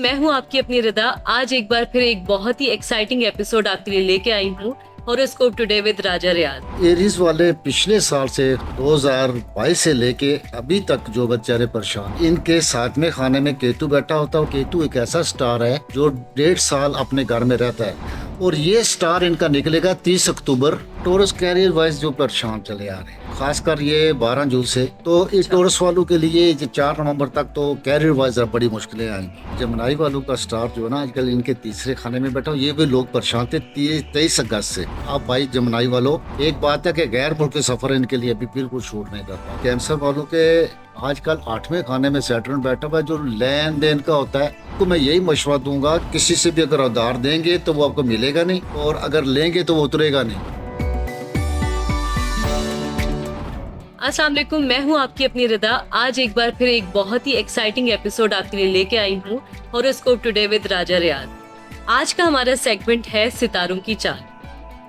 मैं हूं आपकी अपनी रिदा। आज एक बार फिर एक बहुत ही एक्साइटिंग एपिसोड आपके लिए लेके आई हूं, horoscope today with Raja Riaz. Aries वाले पिछले साल से 2022 से लेके अभी तक जो बेचारे परेशान, इनके सातवें खाने में केतु बैठा होता है। केतु एक ऐसा स्टार है जो 1.5 साल अपने घर में रहता है और ये स्टार इनका निकलेगा 30 अक्टूबर। टोरस कैरियर वाइज जो परेशान चले आ रहे हैं, खासकर ये 12 जून से, तो इस टोरस वालों के लिए 4 नवंबर तक तो कैरियर वाइज बड़ी मुश्किलें आएंगी। जमनाई वालों का स्टार जो है ना, आजकल इनके तीसरे खाने में बैठा, ये भी लोग परेशान थे 23 अगस्त से। अब भाई जमनाई वालों, एक बात है कि गैर मुल्की सफर इनके लिए अभी बिल्कुल शूट नहीं करता। कैंसर वालों के आजकल 8वें खाने में सैटर्न बैठा हुआ है, जो लेन देन का होता है। तो मैं यही मशवरा दूंगा, किसी से भी अगर उधार देंगे तो वो आपको मिलेगा नहीं, और अगर लेंगे तो वो उतरेगा नहीं। अस्सलाम वालेकुम, मैं हूं आपकी अपनी रिदा। आज एक बार फिर एक बहुत ही एक्साइटिंग एपिसोड आपके लिए लेके आई हूं, हॉरोस्कोप टुडे विद राजा रियाज। आज का हमारा सेगमेंट है सितारों की चाल।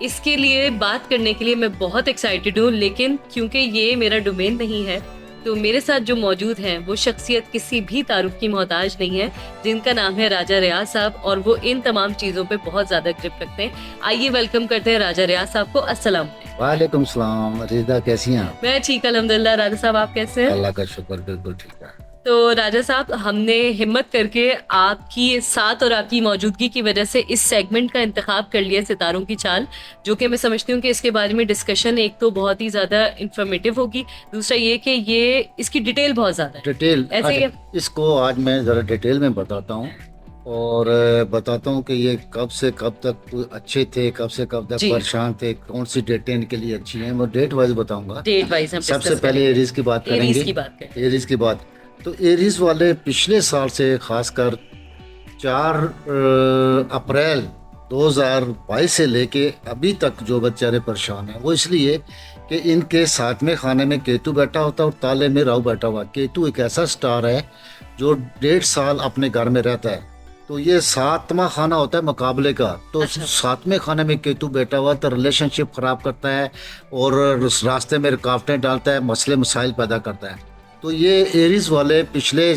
इसके लिए बात करने के लिए मैं बहुत एक्साइटेड हूँ, लेकिन क्योंकि ये मेरा डोमेन नहीं है, तो मेरे साथ जो मौजूद हैं वो शख्सियत किसी भी तारुफ की मोहताज नहीं है, जिनका नाम है राजा रियाज साहब, और वो इन तमाम चीज़ों पे बहुत ज़्यादा ग्रिप रखते हैं। आइए वेलकम करते हैं राजा रियाज साहब को। अस्सलाम वालेकुम सलाम। रिदा कैसी हैं आप? मैं ठीक, अल्हम्दुलिल्लाह। राजा साहब आप कैसे हैं? अल्लाह का शुक्र, बिल्कुल ठीक है। तो राजा साहब, हमने हिम्मत करके आपकी साथ और आपकी मौजूदगी की वजह से इस सेगमेंट का इंतखाब कर लिया, सितारों की चाल, जो कि मैं समझती हूँ कि इसके बारे में डिस्कशन एक तो बहुत ही ज़्यादा इंफॉर्मेटिव होगी, दूसरा ये कि ये इसकी डिटेल बहुत ज़्यादा है। डिटेल ऐसे इसको आज मैं ज़रा डिटेल में बताता हूँ, और बताता हूँ कि ये कब से कब तक अच्छे थे, कब से कब तक परेशान थे, कौन सी डेटें इनके लिए अच्छी हैं, मैं डेट वाइज बताऊंगा। डेट वाइज सबसे पहले एरीज की बात करेंगे। एरीज की बात, तो एरीज वाले पिछले साल से खासकर 4 अप्रैल 2022 से लेके अभी तक जो बेचारे परेशान हैं, वो इसलिए कि इनके सातवें खाने में केतु बैठा होता है और ताले में राहु बैठा हुआ। केतु एक ऐसा स्टार है जो 1.5 साल अपने घर में रहता है, तो ये 7वां खाना होता है मुकाबले का। तो अच्छा। 7वें खाने में केतु बैठा हुआ तो रिलेशनशिप खराब करता है और रास्ते में रुकावटें डालता है, मसले मसाइल पैदा करता है। तो ये एरीज वाले पिछले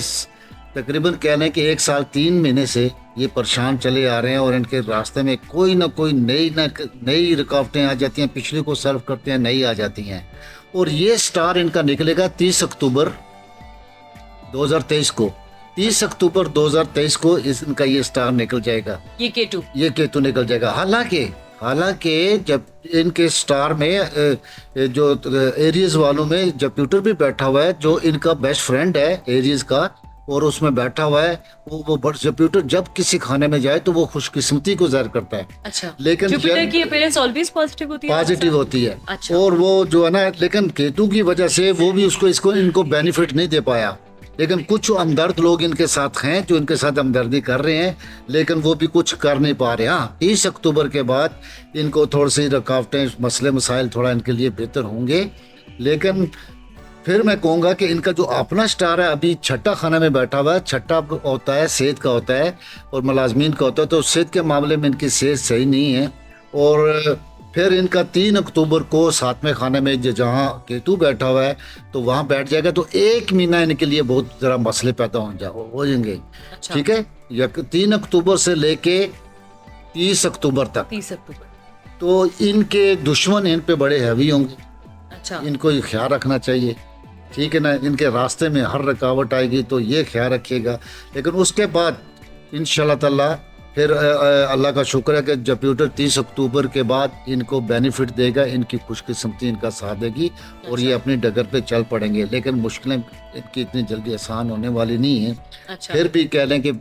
तकरीबन कह लें कि 1 साल 3 महीने से ये परेशान चले आ रहे हैं, और इनके रास्ते में कोई ना कोई नई रुकावटें आ जाती हैं, पिछली को सर्व करते हैं, नई आ जाती हैं। और ये स्टार इनका निकलेगा 30 अक्टूबर 2023 को। 30 अक्टूबर 2023 को इनका ये स्टार निकल जाएगा, ये केतु निकल जाएगा। हालांकि जब इनके स्टार में जो एरीज वालों में जुपिटर भी बैठा हुआ है, जो इनका बेस्ट फ्रेंड है एरीज का, और उसमें बैठा हुआ है वो जुपिटर जब किसी खाने में जाए तो वो खुशकिस्मती को जाहिर करता है। अच्छा, लेकिन जुपिटर की अपीयरेंस ऑलवेज पॉजिटिव होती है। अच्छा। और वो जो है ना, लेकिन केतु की वजह से वो भी इनको बेनिफिट नहीं दे पाया। लेकिन कुछ हमदर्द लोग इनके साथ हैं जो इनके साथ हमदर्दी कर रहे हैं, लेकिन वो भी कुछ कर नहीं पा रहे। हाँ, 30 अक्टूबर के बाद इनको थोड़ी सी रुकावटें, मसले मसाइल थोड़ा इनके लिए बेहतर होंगे। लेकिन फिर मैं कहूँगा कि इनका जो अपना स्टार है अभी 6ठा खाना में बैठा हुआ है। 6ठा होता है सेहत का होता है और मुलाजमीन का होता है, तो सेहत के मामले में इनकी सेहत सही नहीं है। और फिर इनका 3 अक्टूबर को 7वें खाने में जहाँ केतु बैठा हुआ है तो वहाँ बैठ जाएगा, तो 1 महीना इनके लिए बहुत ज़रा मसले पैदा हो जाएंगे। अच्छा। ठीक है, 3 अक्टूबर से लेके 30 अक्टूबर तक। 30 अक्टूबर तो इनके दुश्मन इन पे बड़े हैवी होंगे। अच्छा। इनको ये ख्याल रखना चाहिए, ठीक है ना। इनके रास्ते में हर रुकावट आएगी तो ये ख्याल रखिएगा। लेकिन उसके बाद इंशाल्लाह ताला फिर अल्लाह का शुक्र है कि जुपिटर 30 अक्टूबर के बाद इनको बेनिफिट देगा, इनकी खुशकिस्मती इनका साथ देगी और ये अपनी डगर पे चल पड़ेंगे। लेकिन मुश्किलें इनकी इतनी जल्दी आसान होने वाली नहीं है। अच्छा। फिर भी कह लें कि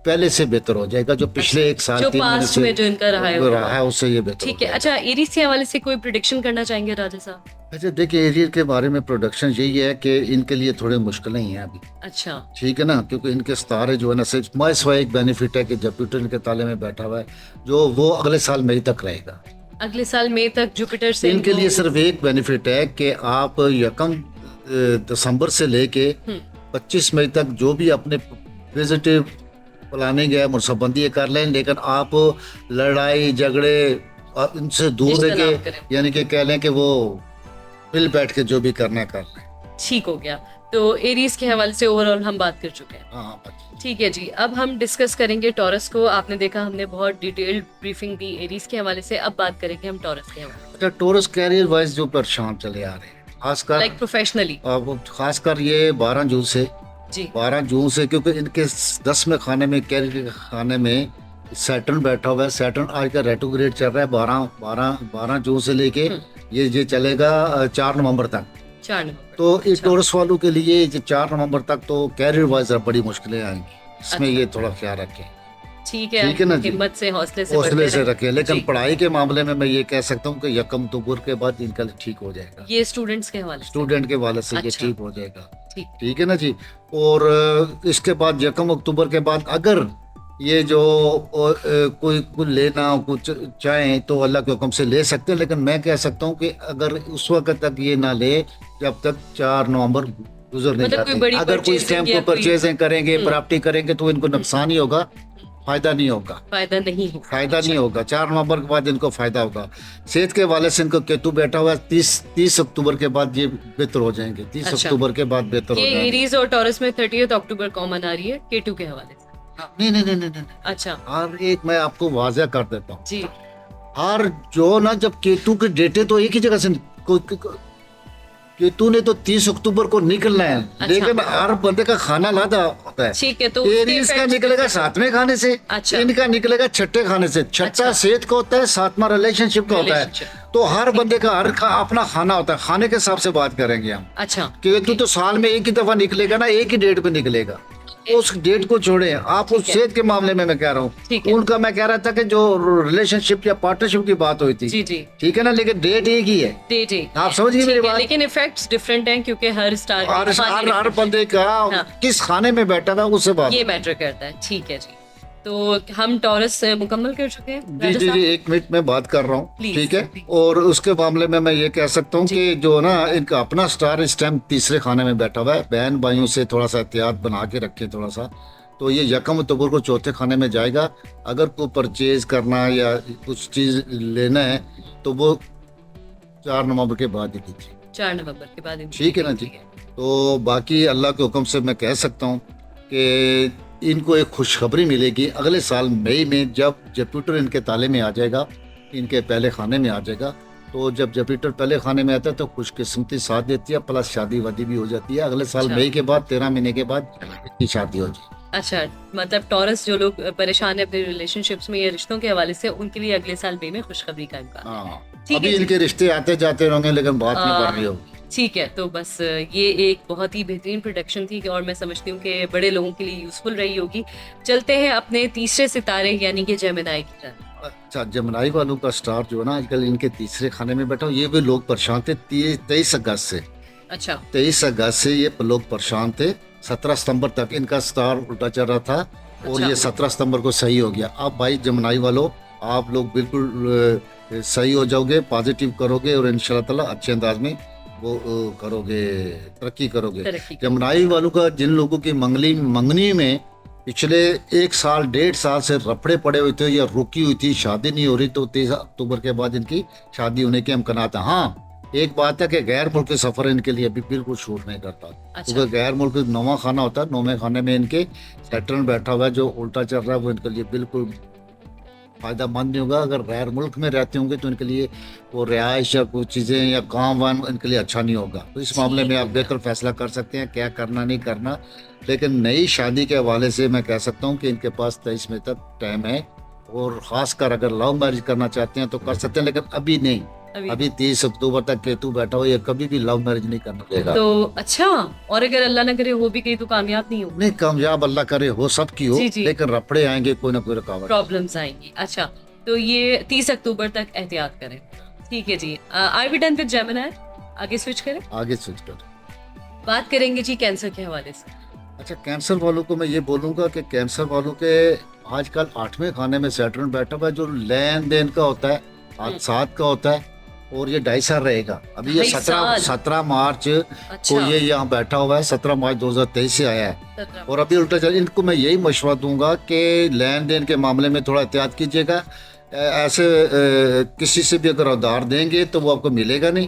पहले से बेहतर हो जाएगा, जो पिछले 1 साल 3 महीने से जो इनका रहा है उससे ये बेहतर। ठीक है। अच्छा, एरीज के हवाले से कोई प्रेडिक्शन करना चाहेंगे राजा साहब? अच्छा, देखिए एरीज के बारे में प्रोडक्शन यही है कि इनके लिए थोड़े मुश्किलें ही हैं अभी। अच्छा, ठीक है ना, क्योंकि इनके सितारे जो है ना, सिर्फ एक बेनिफिट है कि जुपिटर इनके ताले में बैठा हुआ है, जो वो अगले साल मई तक रहेगा। अगले साल मई तक जुपिटर से इनके लिए सिर्फ एक बेनिफिट है कि आप 1 दिसंबर से लेके 25 मई तक जो भी अपने पॉजिटिव प्लानिंग है मुरसबंदी कर लें, लेकिन आप लड़ाई झगड़े इनसे दूर रह के, यानी कि कह लें कि वो मिल बैठ के जो भी करना कर लें। ठीक हो गया। तो एरीज के हवाले से ओवरऑल हम बात कर चुके हैं। हाँ। ठीक है जी, अब हम डिस्कस करेंगे टॉरस को। आपने देखा हमने बहुत डिटेल्ड ब्रीफिंग दी एरीज के हवाले से, अब बात करेंगे हम टॉरस के हवाले से। अच्छा, टॉरस कैरियर वाइज जो परेशान चले आ रहे हैं, खासकर लाइक प्रोफेशनली, खासकर ये 12 जून से जी, 12 जून से, क्योंकि इनके 10वें खाने में, कैरियर के खाने में सैटर्न बैठा हुआ है। सैटर्न आज का रेट्रोग्रेड चल रहा है 12 जून से लेके ये चलेगा 4 नवंबर तक। 4 नवंबर। तो इस टॉरस वालों के लिए 4 नवंबर तक तो कैरियर वाइज बड़ी मुश्किलें आएंगी, इसमें ये थोड़ा ख्याल रखें। ठीक है ना, हिम्मत से हौसले से रखें। लेकिन पढ़ाई के मामले में मैं ये कह सकता हूँ कि 1 अक्टूबर के बाद इनका ठीक हो जाएगा। ये स्टूडेंट के हवाले से ये ठीक हो जाएगा। ठीक है ना जी। और इसके बाद 1 अक्टूबर के बाद अगर ये जो कोई कुछ लेना कुछ चाहे तो अल्लाह के हुक्म से ले सकते हैं, लेकिन मैं कह सकता हूँ कि अगर उस वक्त तक ये ना ले जब तक 4 नवंबर गुजर नहीं जाते। अगर कोई इस टाइम को परचेजिंग करेंगे, प्रॉपर्टी करेंगे तो इनको नुकसान ही होगा, फायदा नहीं होगा। फायदा नहीं होगा। 4 नवंबर के बाद इनको फायदा होगा। सेहत के हवाले से इनको केतु बैठा हुआ है। 30 अक्टूबर के बाद ये बेहतर हो जाएंगे। 30 अक्टूबर के बाद बेहतर हो जाएंगे। एरीज और टॉरस में 30 अक्टूबर कॉमन आ रही है केतु के हवाले से। नहीं। अच्छा, और एक मैं आपको वाज़ह कर देता हूँ जी। और जो ना, जब केतु के डेटे तो एक ही जगह से, केतु ने तो 30 अक्टूबर को निकलना है। अच्छा। लेकिन हर बंदे का खाना अलग होता है। ठीक है, तो एरीज का निकलेगा 7वें खाने से। अच्छा। इनका निकलेगा 6ठे खाने से। 6ठा सेहत का होता है, 7वां रिलेशनशिप का होता है। तो हर बंदे का अपना खाना होता है। खाने के हिसाब से बात करेंगे हम। अच्छा, केतु तो साल में एक ही दफा निकलेगा ना, एक ही डेट पे निकलेगा। उस डेट को छोड़े, आप उस सेहत के मामले में मैं कह रहा हूँ। उनका मैं कह रहा था कि जो रिलेशनशिप या पार्टनरशिप की बात हुई थी, जी। ठीक है ना, लेकिन डेट एक ही है। डेट एक, आप समझ गए मेरी बात। लेकिन इफेक्ट्स डिफरेंट हैं क्योंकि हर स्टार हर बंदे का किस खाने में बैठा था उससे बात ये मैटर करता है। ठीक है जी, तो हम टॉरस मुकम्मल कर चुके हैं। जी 1 मिनट में बात कर रहा हूँ। ठीक है। और उसके मामले में मैं ये कह सकता हूँ कि जो ना इनका अपना स्टार इस टाइम 3रे खाने में बैठा हुआ है। बहन भाइयों से थोड़ा सा एहतियात बना के रखें थोड़ा सा। तो ये 1 अक्टूबर को 4थे खाने में जाएगा। अगर कोई परचेज करना या कुछ चीज लेना है तो वो 4 नवंबर के बाद ही कीजिए। 4 नवंबर के बाद, ठीक है ना जी। तो बाकी अल्लाह के हुक्म से मैं कह सकता हूँ कि इनको एक खुशखबरी मिलेगी अगले साल मई में, जब जुपिटर इनके ताले में आ जाएगा, इनके पहले खाने में आ जाएगा। तो जब जुपिटर पहले खाने में आता है तो खुशकिस्मती साथ देती है, प्लस शादी वादी भी हो जाती है। अगले साल मई के बाद 13 महीने के बाद इसकी शादी हो जाएगी। अच्छा, मतलब टॉरस जो लोग परेशान है अपने रिलेशनशिप्स में या रिश्तों के हवाले से, उनके लिए अगले साल मई में खुशखबरी का इम्कान। अभी इनके रिश्ते आते जाते रहेंगे लेकिन बात नहीं बढ़ रही होगी। ठीक है, तो बस ये एक बहुत ही बेहतरीन प्रोडक्शन थी और मैं समझती हूँ कि बड़े लोगों के लिए यूजफुल रही होगी। चलते हैं अपने 3रे सितारे यानी कि जेमिनी की तरफ। अच्छा, जेमिनी वालों का स्टार जो है ना आजकल इनके 3रे खाने में बैठा, ये भी लोग परेशान थे 23 अगस्त से। अच्छा, 23 अगस्त से ये लोग परेशान थे। 17 सितंबर तक इनका स्टार उल्टा चल रहा था। और ये 17 सितंबर को सही हो गया। अब भाई जेमिनी वालों, आप लोग बिल्कुल सही हो जाओगे, पॉजिटिव करोगे और इंशाल्लाह ताला अच्छे अंदाज में वो करोगे, तरक्की करोगे। जेमिनी वालों का, जिन लोगों की मंगनी में पिछले 1 साल 1.5 साल से रफड़े पड़े हुए थे या रुकी हुई थी, शादी नहीं हो रही, तो 23 अक्टूबर के बाद इनकी शादी होने के इम्कानात है। हाँ, एक बात है कि गैर मुल्क सफर इनके लिए अभी बिल्कुल शूट नहीं करता। अच्छा। क्योंकि गैर मुल्क 9वां खाना होता है। 9वें खाने में इनके सैटर्न बैठा हुआ है जो उल्टा चल रहा है, वो इनके लिए बिल्कुल फायदा मंद नहीं होगा। अगर गैर मुल्क में रहते होंगे तो इनके लिए वो रिहाइश या कुछ चीज़ें या काम वाम इनके लिए अच्छा नहीं होगा। तो इस मामले में आप बेहतर फैसला कर सकते हैं क्या करना नहीं करना। लेकिन नई शादी के हवाले से मैं कह सकता हूँ कि इनके पास 23 मई तक टाइम है। और ख़ासकर अगर लव मैरिज करना चाहते हैं तो कर सकते हैं, लेकिन अभी नहीं। अभी 30 अक्टूबर तक केतु बैठा हो, ये कभी भी लव मैरिज नहीं करना देगा। तो अच्छा, और अगर अल्लाह ना करे हो भी गई तो कामयाब नहीं हो? नहीं, कामयाब अल्लाह करे हो सबकी हो, लेकिन रफड़े आएंगे, कोई ना कोई रुकावट, प्रॉब्लम्स आएंगी। अच्छा, तो ये 30 अक्टूबर तक एहतियात करें। ठीक है जी। आई बी डन विद जेमिनी। आगे स्विच करें। बात करेंगे जी कैंसर के हवाले से। अच्छा, कैंसर वालों को मैं ये बोलूंगा कि कैंसर वालों के आजकल 8वें खाने में सैटर्न बैठा हुआ है, जो लेन देन का होता है, आज 7 का होता है। और ये 2.5 साल रहेगा। अभी ये 17 मार्च को ये यहाँ बैठा हुआ है। 17 मार्च 2023 से आया है। और अभी उल्टा चल, इनको मैं यही मशवरा दूंगा कि लेन देन के मामले में थोड़ा एहतियात कीजिएगा। ऐसे किसी से भी अगर उधार देंगे तो वो आपको मिलेगा नहीं,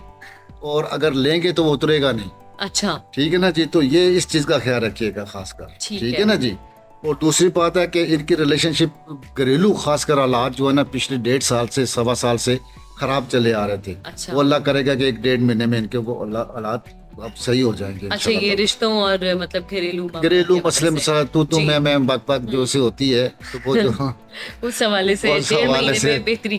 और अगर लेंगे तो वो उतरेगा नहीं। अच्छा, ठीक है ना जी। तो ये इस चीज का ख्याल रखिएगा खासकर, ठीक है ना जी। और दूसरी बात है कि इनकी रिलेशनशिप घरेलू खासकर हालात जो है ना पिछले 1.5 साल से 1.25 साल से खराब चले आ रहे थे। अच्छा। वो अल्लाह करेगा कि 1-1.5 महीने में इनके वो हालात अब सही हो जाएंगे। अच्छा, ये रिश्तों और मतलब घरेलू मसले मसला तू मैं बक बक जो से होती है, तो वो जो उस हवाले से 1.5 महीने में बेहतरी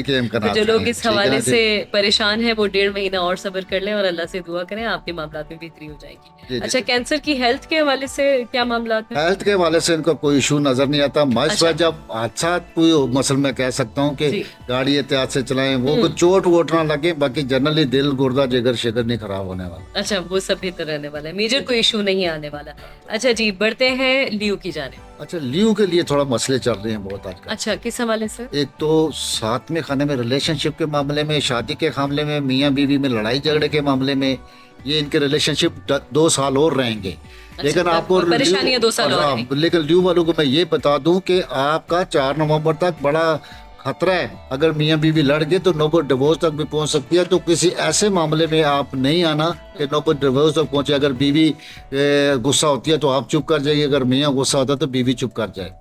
के इम्कान, जो लोग इस हवाले से परेशान हैं वो 1.5 महीना और सब्र कर लें और अल्लाह से दुआ करें, आपके मामला में बेहतरी हो जाएगी। अच्छा, कैंसर की हेल्थ के हवाले से क्या मामला है? हेल्थ के हवाले से इनका कोई इशू नजर नहीं आता। मसला जब हादसा कोई मसल में कह सकता हूँ कि गाड़ी एहतियात से चलाएं, वो कोई चोट वोट ना लगे, बाकी जनरली दिल गुर्दा जिगर शिगर नहीं खराब होने वाला। अच्छा, वो सब बेहतर रहने वाला है, मेजर कोई इशू नहीं आने वाला। अच्छा जी, बढ़ते हैं लियो की जाने। अच्छा, लियो के लिए थोड़ा मसले चल रहे हैं बहुत आजकल। अच्छा, किस हवाले से? एक तो साथ में खाने में, रिलेशनशिप के मामले में, शादी के मामले में, मियाँ बीवी में लड़ाई झगड़े के मामले में, ये इनके रिलेशनशिप 2 साल और रहेंगे। अच्छा, लेकिन आपको परेशानियां 2 साल और, लेकिन लियो वालों को मैं ये बता दूं कि आपका 4 नवंबर तक बड़ा खतरा है। अगर मियाँ बीवी लड़ गए तो नौबत डिवोर्स तक भी पहुंच सकती है। तो किसी ऐसे मामले में आप नहीं आना कि नौबत डिवोर्स तक पहुंचे। अगर बीवी गुस्सा होती है तो आप चुप कर जाइए, अगर मियाँ गुस्सा होता है तो बीवी चुप कर जाए।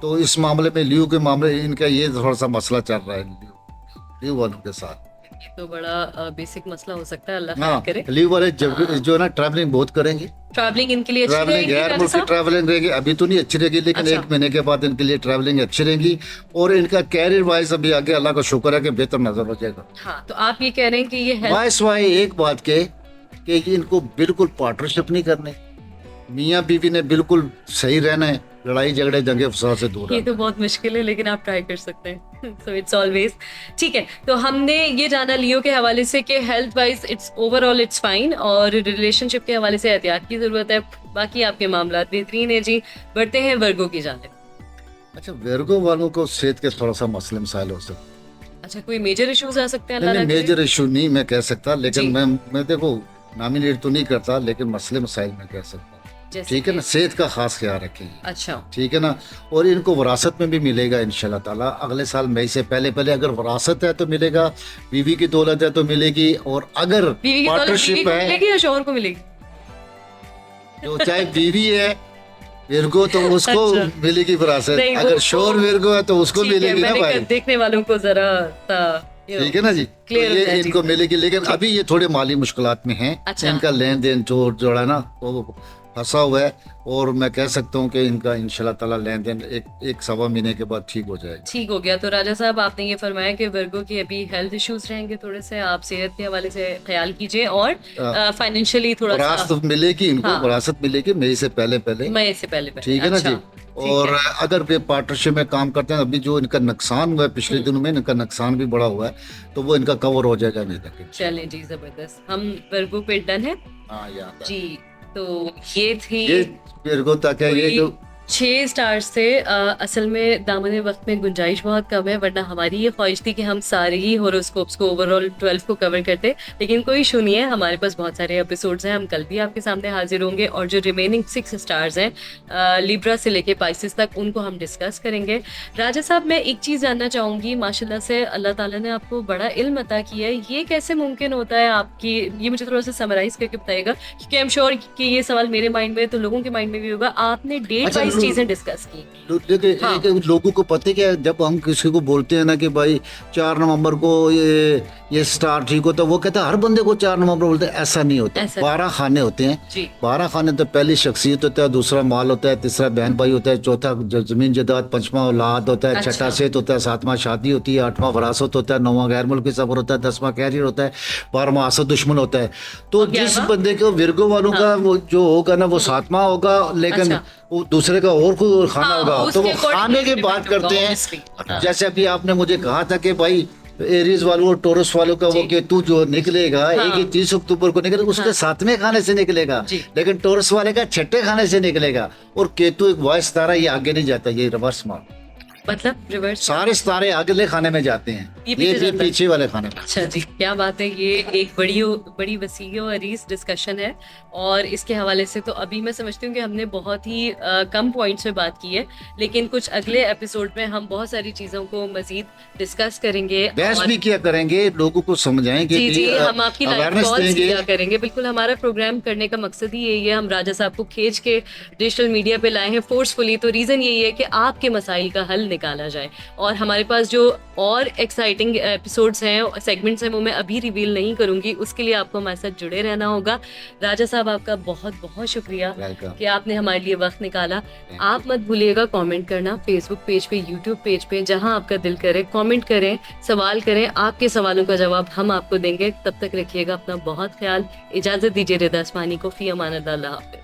तो इस मामले में लियो के मामले इनका ये थोड़ा सा मसला चल रहा है लियो वालों के साथ। तो बड़ा बेसिक मसला हो सकता है, अल्लाह करे। लियो वाले जो है ना ट्रैवलिंग बहुत करेंगे। ट्रैवलिंग इनके लिए अच्छी रहेगी, गैर मुल्की ट्रैवलिंग रहेगी। अभी तो नहीं अच्छी रहेगी, लेकिन 1 महीने के बाद इनके लिए ट्रैवलिंग अच्छी रहेगी। और इनका कैरियर वाइज अभी आगे अल्लाह का शुक्र है कि बेहतर नजर हो जाएगा। हाँ, तो आप ये कह रहे हैं कि ये वाइस वाई एक बात के कि इनको बिल्कुल पार्टनरशिप नहीं करने, मियाँ बीवी ने बिल्कुल सही रहना है, लड़ाई झगड़े दंगे फसाद से दूर। ये तो बहुत मुश्किल है, लेकिन आप ट्राई कर सकते हैं। सो इट्स ऑलवेज ठीक है। तो हमने ये जाना लियो के हवाले से कि health wise it's overall it's fine, और रिलेशनशिप के हवाले से एहतियात की जरूरत है। बाकी आपके मामला बेहतरीन है जी। बढ़ते हैं वर्गो की जानिब। अच्छा, वर्गो वालों को सेहत के थोड़ा सा मसले मसाइल हो सकते। अच्छा, कोई मेजर इश्यूज आ सकते हैं? नहीं, मेजर इशू नहीं मैं कह सकता, लेकिन मैं देखो नॉमिनेट तो नहीं करता, लेकिन मसले मसाइल में कह सकता हूँ। ठीक है ना, सेहत का खास ख्याल रखें। अच्छा, ठीक है ना। और इनको विरासत में भी मिलेगा इंशाल्लाह ताला अगले साल मई से पहले। अगर विरासत है तो मिलेगा, बीवी की दौलत है तो मिलेगी, और अगर पार्टनरशिप है या शौहर को मिलेगी, तो चाहे बीवी है विर्गो तो उसको मिलेगी विरासत, अगर शौहर विर्गो है तो उसको मिलेगी ना भाई। देखने वालों को जरा ठीक है ना जी, तो ये इनको मिलेगी। लेकिन अभी ये थोड़े माली मुश्किलात में हैं। इनका लेन देन जो है ना वो फंसा हुआ है, और मैं कह सकता हूँ कि इनका इंशाल्लाह ताला लेन देन एक 1.25 महीने के बाद ठीक हो जाएगा। ठीक हो गया। तो राजा साहब, आपने ये फरमाया कि वर्गो की अभी हेल्थ इश्यूज रहेंगे, थोड़े से आप सेहत के हवाले से ख्याल कीजिए, और फाइनेंशियली थोड़ा विरासत मिलेगी इनको। विरासत मिलेगी मई से पहले। ठीक है ना जी। और अगर वे पार्टनरशिप में काम करते हैं, अभी जो इनका नुकसान हुआ है पिछले दिनों में, इनका नुकसान भी बड़ा हुआ है, तो वो इनका कवर हो जाएगा नहीं तक। चलें जी, जबरदस्त। हम वर्गो पे डन है जी। तो ये थी वर्गो तक है, ये जो 6 स्टार्स थे। असल में दामन वक्त में गुंजाइश बहुत कम है, वरना हमारी ये ख्वाहिश थी कि हम सारे ही हॉरोस्कोप्स को ओवरऑल 12 को कवर करते, लेकिन कोई इशू नहीं है, हमारे पास बहुत सारे एपिसोड्स हैं। हम कल भी आपके सामने हाजिर होंगे, और जो रिमेनिंग 6 स्टार्स हैं लिब्रा से लेके पाइसेस तक, उनको हम डिस्कस करेंगे। राजा साहब, मैं एक चीज़ जानना चाहूँगी, माशाल्लाह से अल्लाह ताला ने आपको बड़ा इल्म अता किया है, ये कैसे मुमकिन होता है आपकी, ये मुझे थोड़ा सा समराइज करके बताइएगा, क्योंकि आई एम श्योर कि ये सवाल मेरे माइंड में तो लोगों के माइंड में भी होगा। आपने डेट वाइज चीजें डिस्कस की। लोगों को पता है क्या, जब हम किसी को बोलते हैं ना कि भाई 4 नवंबर को ये स्टार ठीक होता है, वो कहता है हर बंदे को 4 नवंबर बोलते हैं। ऐसा नहीं होता। 12 खाने होते हैं। 12 खाने तो पहली शख्सियत होता है, दूसरा माल होता है, तीसरा बहन भाई होता है, चौथा जमीन जदाद, 5वां औलाद होता है, 6ठा सेहत होता है, 7वां शादी होती है, 8वां विरासत होता है, 9वां गैर मुल्की सफर होता है, 10वां कैरियर होता है, 12वां असद दुश्मन होता है। तो जिस बंदे को विर्गो वालों का वो जो होगा ना वो 7वां होगा, लेकिन वो दूसरे का और कोई खाना होगा। तो वो खाने की बात करते हैं। जैसे अभी आपने मुझे कहा था कि भाई एरीज वालों और टोरस वालों का वो केतु जो निकलेगा 31 अक्टूबर को निकलेगा, उसके 7वें खाने से निकलेगा, लेकिन टोरस वाले का 6ठे खाने से निकलेगा। और केतु एक वाइस तारा, ये आगे नहीं जाता, ये रिवर्स मार। मतलब रिवर्स, सारे सितारे अगले खाने में जाते हैं, ये पीछे वाले खाने में। अच्छा जी, क्या बात है। ये एक बड़ी वसीय और अरीज डिस्कशन है, और इसके हवाले से तो अभी मैं समझती हूँ कि हमने बहुत ही कम पॉइंट्स पे बात की है, लेकिन कुछ अगले एपिसोड में हम बहुत सारी चीज़ों को मजीद डिस्कस करेंगे, बहस भी किया करेंगे, लोगों को समझाएंगे। जी जी, हम आपकी लाइव कॉल्स किया करेंगे। बिल्कुल, हमारा प्रोग्राम करने का मकसद ही यही है, हम राजा साहब को खींच के डिजिटल मीडिया पे लाए हैं फोर्सफुली, तो रीज़न यही है कि आपके मसाइल का हल निकाला जाए। और हमारे पास जो और एक्साइटिंग एपिसोड्स हैं, सेगमेंट्स हैं, वो मैं अभी रिवील नहीं करूंगी, उसके लिए आपको हमारे साथ जुड़े रहना होगा। राजा साहब, आपका बहुत बहुत शुक्रिया कि आपने हमारे लिए वक्त निकाला। आप मत भूलिएगा कमेंट करना, फेसबुक पेज पे, यूट्यूब पेज पे, जहां आपका दिल करे कमेंट करें, सवाल करें, आपके सवालों का जवाब हम आपको देंगे। तब तक रखिएगा अपना बहुत ख्याल। इजाजत दीजिए रिदा उस्मानी को। फी अमान अल्लाह।